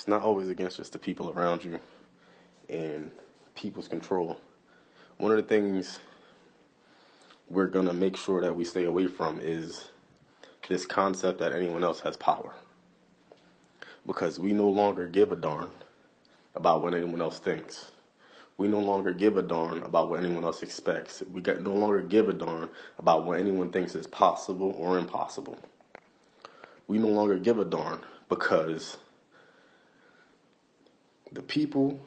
It's not always against just the people around you and people's control. One of the things we're going to make sure that we stay away from is this concept that anyone else has power. Because we no longer give a darn about what anyone else thinks. We no longer give a darn about what anyone else expects. No longer give a darn about what anyone thinks is possible or impossible. We no longer give a darn because the people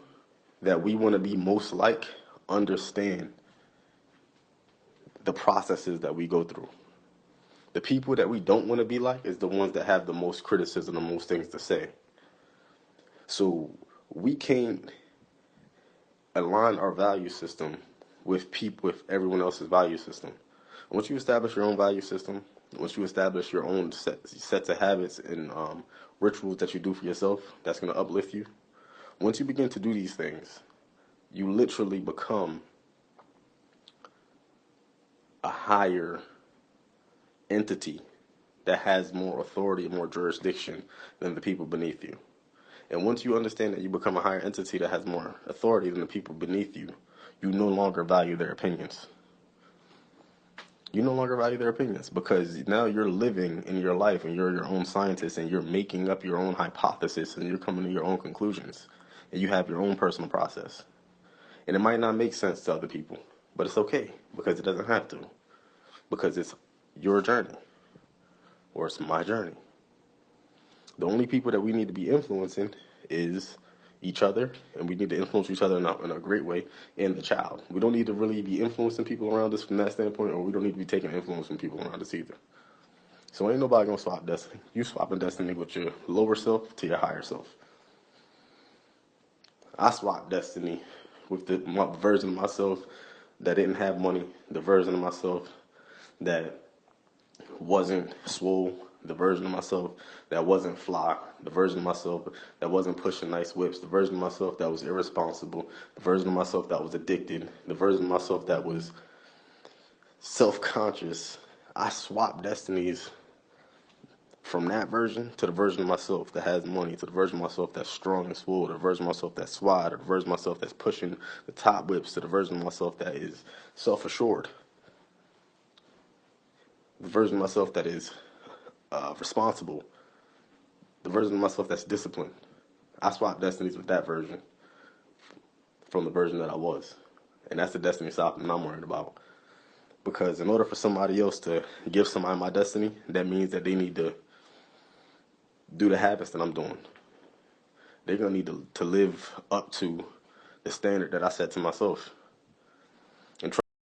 that we want to be most like understand the processes that we go through. The people that we don't want to be like is the ones that have the most criticism, the most things to say. So we can't align our value system with everyone else's value system. Once you establish your own value system, once you establish your own sets of habits and rituals that you do for yourself, that's going to uplift you. Once you begin to do these things, you literally become a higher entity that has more authority and more jurisdiction than the people beneath you. And once you understand that you become a higher entity that has more authority than the people beneath you, you no longer value their opinions. You no longer value their opinions because now you're living in your life and you're your own scientist and you're making up your own hypothesis and you're coming to your own conclusions and you have your own personal process. And it might not make sense to other people, but it's okay because it doesn't have to. Because it's your journey or it's my journey. The only people that we need to be influencing is each other, and we need to influence each other in a great way, and the child. We don't need to really be influencing people around us from that standpoint, or we don't need to be taking influence from people around us either. So ain't nobody gonna swap destiny. You swapping destiny with your lower self to your higher self. I swapped destiny with the version of myself that didn't have money, the version of myself that wasn't swole, the version of myself that wasn't fly, the version of myself that wasn't pushing nice whips, the version of myself that was irresponsible, the version of myself that was addicted, the version of myself that was self-conscious. I swapped destinies from that version to the version of myself that has money, to the version of myself that's strong and swole, to the version of myself that's swide, to the version of myself that's pushing the top whips, to the version of myself that is self-assured, the version of myself that is responsible, the version of myself that's disciplined. I swapped destinies with that version from the version that I was. And that's the destiny swapping I'm worried about. Because in order for somebody else to give somebody my destiny, that means that they need to do the habits that I'm doing. They're going to need to live up to the standard that I set to myself.